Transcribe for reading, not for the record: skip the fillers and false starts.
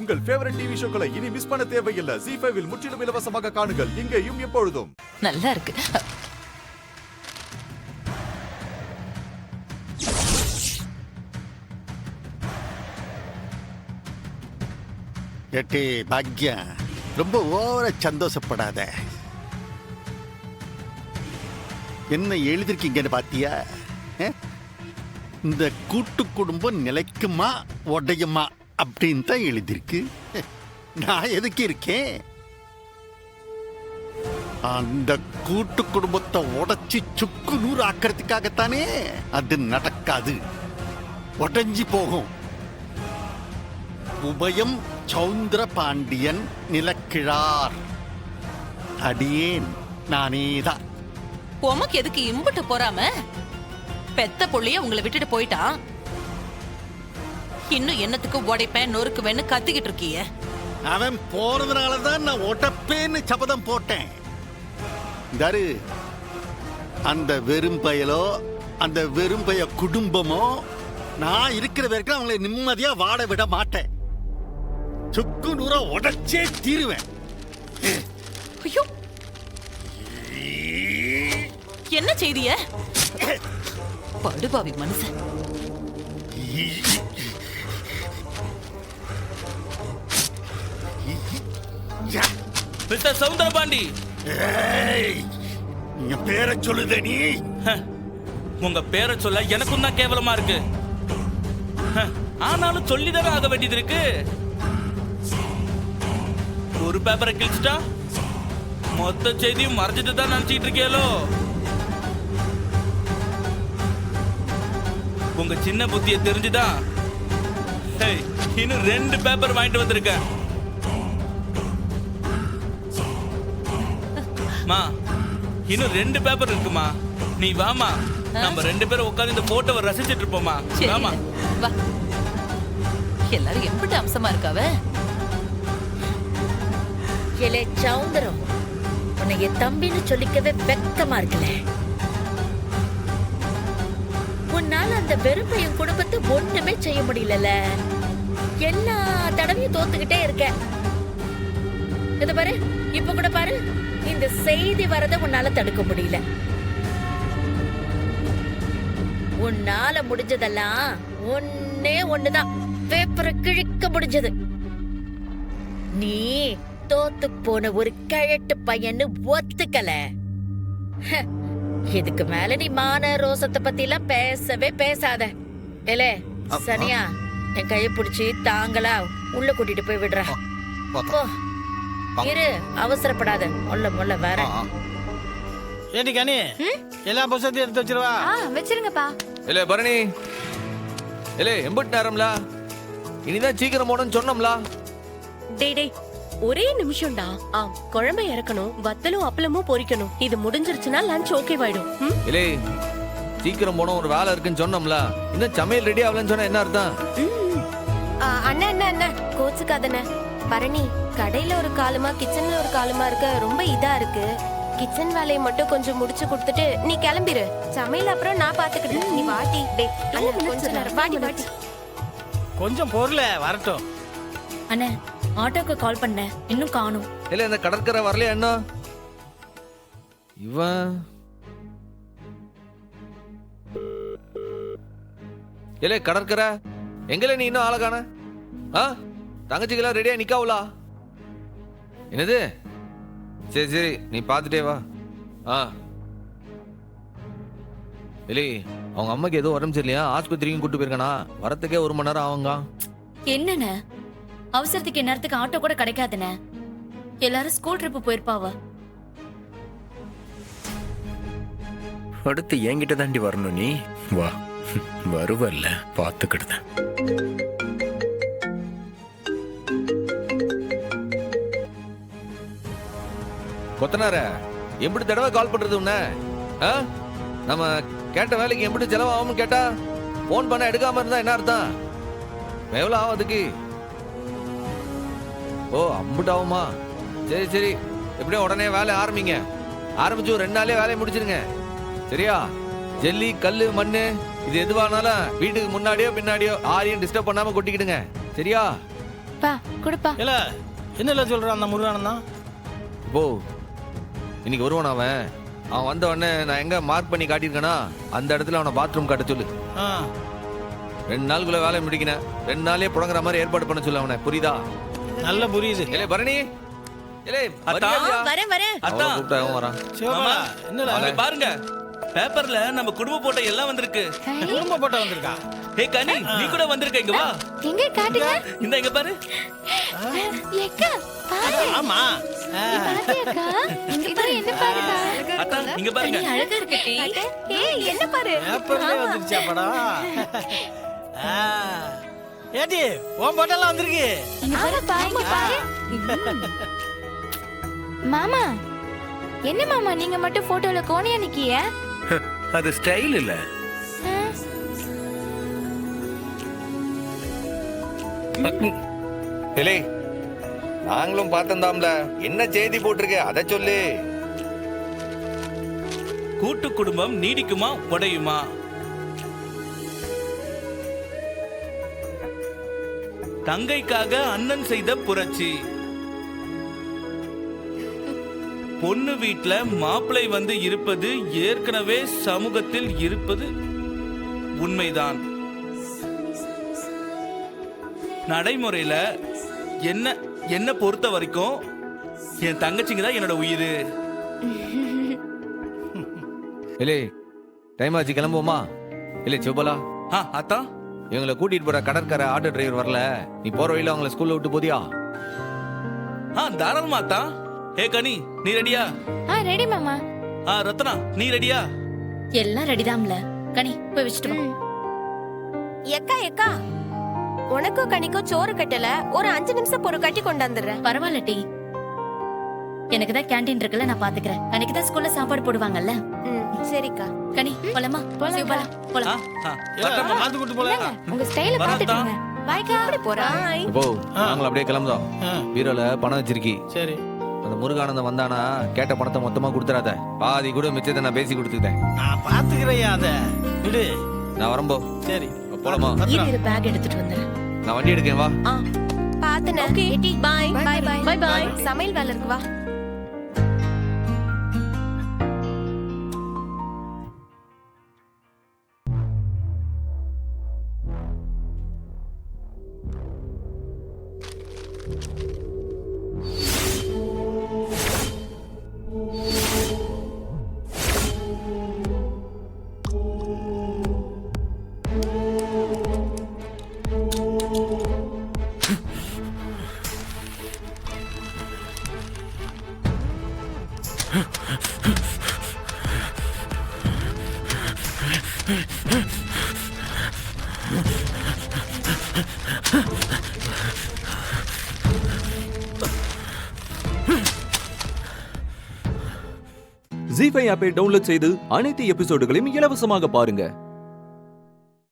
உங்கள் favourite TV ஷோக்களை இனி miss பண்ண தேவையில்லை. ZEE5 இல் முற்றிலும் இலவசமாக காணுங்கள். இங்கேயும் எப்பொழுதும். நல்லா இருக்கு. ஏட்டி பாக்யா, ரொம்ப ஓவர சந்தோஷப்படாத. என்ன எழுதிருக்கீங்கன்னு பாத்தியா? இந்த கூட்டு குடும்பம் நிலைக்குமா உடையுமா அப்படின்னு தான் எழுதிருக்கு. நான் எதுக்கு இருக்கேன்? அந்த கூட்டு குடும்பத்தை உடைச்சி சுக்கு நூறு ஆக்கிறதுக்காகத்தானே. அது நடக்காது, உடைஞ்சி போகும். உபயம் சௌந்தர பாண்டியன் நிலக்கிழார். அடியேன் நானேதான். உமக்கு எதுக்கு இம்புட்டு போறாம? பெத்த புள்ளைய உங்களை விட்டுட்டு போயிட்டான். இன்னும் என்னத்துக்கு உடைப்பேன் நொறுக்குவேன்னு கத்திக்கிட்டு இருக்கீங்க? அவன் போறதுனாலதான் நான் ஒட்டப்பேன்னு சபதம் போட்டேன். தரு, அந்த வெறும்பயலோ அந்த வெறும்பய குடும்பமோ நான் இருக்கிற வரைக்கும் அவங்களை நிம்மதியா வாட விட மாட்டேன். சுக்கு நூறா உடைச்சே தீருவேன். ஐயோ, என்ன செய்திய? படுபாவி மனுஷன். மிஸ்டர் சவுந்தரபாண்டி, நீங்க பேரை சொல்லுத. நீ உங்க பேரை சொல்ல எனக்கும் தான் கேவலமா இருக்கு. ஆனாலும் சொல்லிதானே ஆக வேண்டியது இருக்கு. ஒரு பேப்பரை கிழிச்சிட்டா மொத்த செய்தியும் மறைஞ்சிட்டு தான் நினைச்சிட்டு இருக்கீங்களோ? உங்க சின்ன புத்திய தெரிஞ்சுதான் இன்னும் 2 பேப்பர் வாங்கிட்டு வந்திருக்கேன். மா, இன்னும் 2 பேப்பர் இருக்குமா. நீ வாமா, நம்ம 2 பேரும் உட்கார்ந்து இந்த போட்டோவை ரசிச்சிட்டு இருப்போமா. வாமா. வா. எல்லாரும் எப்படி அம்சமா இருக்காவ? எலே சௌந்தரம், உன்னை என் தம்பின்னு சொல்லிக்கவே வெக்கமா இருக்கல. உன்னால அந்த வெறுமையும் குடும்பத்தை ஒண்ணுமே செய்ய முடியல. எல்லா தடவையும் தோத்துக்கிட்டே இருக்க. இது பாரு, இப்ப கூட பாரு, இந்த செய்தி வரத உன்னால தடுக்க முடியல. உன்னால முடிஞ்சதெல்லாம் ஒன்னே ஒண்ணுதான், பேப்பரை கிழிக்க முடிஞ்சது. நீ தோத்து போன ஒரு கிழட்டு பையன்னு ஒத்துக்கல. இதுக்கு மேல நீ மான ரோசத்தை பத்தி எல்லாம் பேசவே பேசாத. ஏலே சனியா, என் கைய பிடிச்சி தாங்களா உள்ள கூட்டிட்டு போய் விடுற. இரு, அவசரப்படாத. முள்ள வர. ஏடி கனி, எல்லா புத்தகத்தையும் எடுத்து வச்சிருவா. வச்சிருங்கப்பா. இல்ல பரணி, இல்ல எம்பட்டு நேரம்ல, இனிதான் சீக்கிரம் போனோம்னு சொன்னோம்ல. டேய், ஒரே நிமிஷம்டா. குழம்பு இறக்கணும், வத்தலும் அப்பளமும் பொரிக்கணும். இது முடிஞ்சிருச்சுன்னா லஞ்ச் ஓகே ஆயிடும். இல்ல சீக்கிரம் போனோம், ஒரு வேலை இருக்குன்னு சொன்னோம்ல. இன்னும் சமையல் ரெடி ஆகலன்னு சொன்னா என்ன அர்த்தம்? அண்ணா என்ன கோச்சுக்காதண்ண. பரணி, கடையில ஒரு காலமா கிச்சன்ல ஒரு காலமா இருக்க ரொம்ப இதா இருக்கு. கிச்சன் வேலையை மட்டும் கொஞ்சம் முடிச்சு கொடுத்துட்டு நீ கிளம்பிரு. சமையல் அப்புறம் நான் பாத்துக்கிட்டேன். நீ வாட்டி. கொஞ்சம் நேரம் வாட்டி. கொஞ்சம் பொருள வரட்டும். அண்ணே, ஆட்டோக்கு கால் பண்ண, இன்னும் காணும். இல்ல இந்த கடற்கரை வரலையா என்ன? இவன் இல்ல கடற்கரை எங்கல? நீ இன்னும் ஆளகான? தங்கச்சிக்கெல்லாம் ரெடியா நிக்காவுலா? என்னது? சரி நீ பாத்துட்டே வா. இல்ல அவங்க அம்மாக்கு ஏதோ உடம்பு சரியில்லையா, ஆஸ்பத்திரிக்கும் கூட்டு போயிருக்கானா. வரத்துக்கே 1 மணி நேரம் ஆகுங்க. என்னண்ணே, அவசரத்துக்கு நேரத்துக்கு ஆட்டோ கூட கிடைக்காதுண்ணே. எல்லாரும் ஸ்கூல் ட்ரிப் போயிருப்பாவா? அடுத்து என்கிட்ட தாண்டி வரணும். நீ வா, வருவல்ல, பாத்துக்கிடுத. கொத்தனார, எப்படி தடவை கால் பண்றது உன்ன? நம்ம கேட்ட வேலைக்கு எப்படி செலவாகும் கேட்டா போன் பண்ண எடுக்காம இருந்தா என்ன அர்த்தம்? எவ்வளவு ஆகும் அதுக்கு? ஓ, அம்புட்டு ஆகுமா? சரி எப்படியும் உடனே வேலை ஆரம்பிங்க. ஆரம்பிச்சு ஒரு 2 நாளே வேலையை முடிச்சிருங்க. சரியா? ஜல்லி, கல்லு, மண்ணு இது எதுவானாலும் வீட்டுக்கு முன்னாடியோ பின்னாடியோ யாரையும் டிஸ்டர்ப் பண்ணாம கொட்டிக்கிடுங்க. சரியா? பா குடுப்பா. இல்ல என்ன சொல்றான் அந்த முருகானந்தா? போ இன்னைக்கு வருவான் அவன் வந்த உடனே நான் எங்க மார்க் பண்ணி காட்டியிருக்கேனா அந்த இடத்துல அவனை பாத்ரூம் காட்ட சொல்லு. ஆ 2 நாளுக்குள்ள வேலையை முடிக்கணும். 2 நாளே புடங்குற மாதிரி ஏற்பாடு பண்ண சொல்லு அவனை. புரியுதா? நல்ல புரியுது. ஏலே பரணி, ஏலே அத்தா. வரேன் வரேன். அத்தா கூப்பிட்டா அவன் வரான். சிவபாலா என்னடா அங்க பாருங்க பேப்பர்ல நம்ம குடும்ப போட்டோ எல்லாம் வந்திருக்கு. குடும்ப போட்டோ வந்திருக்கா? ஹே கனி நீ கூட வந்திருக்க, இங்க வா. எங்க காட்டுங்க. இந்த இங்க பாரு. ஏக்கா பாரு. ஆமா. பாத்தியாக்கா? இங்க பாரு என்ன பாருடா. அத்தா இங்க பாருங்க. அழகா இருக்கு டி. ஏய் என்ன பாரு பேப்பர்ல வந்துருச்சா படம்? ஏடி உன் போட்டோலாம் வந்திருக்கு. இங்க பாரு இங்க பாரு. மாமா என்ன மாமா நீங்க மட்டும் போட்டோல கோணையா நிக்கிய? அது ஸ்டைல் இல்ல. ஏலே நாங்களும் பார்த்தோம்ல. என்ன செய்தி போட்டிருக்க அதை சொல்லு. கூட்டு குடும்பம் நீடிக்குமா உடையுமா? தங்கைக்காக அண்ணன் செய்த புரட்சி. பொண்ணு வீட்ல மாப்பிள்ளை வந்து இருப்பது ஏற்கனவே சமூகத்தில் இருப்பது உண்மைதான். நடைமுறையில என்ன பொறுத்த வரைக்கும் என் தங்கச்சிங்க தான் என்னோட உயிர். ஏலே டைம் ஆச்சு கிளம்புவோமா? இல்ல சிவபாலா அத்தா இவங்களை கூட்டிட்டு போற கடற்கரை ஆட்டோ டிரைவர் வரல. நீ போற வழியில அவங்கள ஸ்கூல்ல விட்டு போதியா? தாராளமா அத்தா. ஹே கனி நீ ரெடியா? ரெடி மாமா. ரத்னா நீ ரெடியா? எல்லாம் ரெடிதாம்ல. கனி போய் வச்சிட்டு வா. எக்கா எக்கா உனக்கும் கனிக்கும் சோறு கட்டல. ஒரு 5 நிமிஷம் பொறு கட்டி கொண்டாந்துடுறேன். பரவாயில்ல டி. எனக்கு தான் கேண்டீன் இருக்குல்ல, நான் பாத்துக்கிறேன். கனிக்கு தான் ஸ்கூல்ல சாப்பாடு போடுவாங்கல்ல. சரிக்கா. கனி போலாமா? சிவபாலா போலாம். மாத்து கூட்டு போல. உங்க ஸ்டைல பாத்துக்கோங்க. பாய்க்கா. எப்படி போறா? இப்போ நாங்களும் அப்படியே கிளம்புதோம். பீரோல பணம் வச்சிருக்கி. சரி அந்த முருகானந்தம் வந்தானா கேட்ட பணத்தை மொத்தமா கொடுத்துறாத. பாதி கூட மிச்சத்தை நான் பேசி கொடுத்துட்டேன். நான் பாத்துக்கிறேன் அத விடு. நான் வரம்போ. சரி போலாமா? இரு பேக் எடுத்துட்டு வந்துறேன். நான் வண்டி எடுக்கேன் வா. பாத்துன. Okay bye bye bye bye bye. சமையல் வேலை இருக்கு வா. ஜீ5 ஆப்பை டவுன்லோட் செய்து அனைத்து எபிசோடுகளையும் இலவசமாக பாருங்க.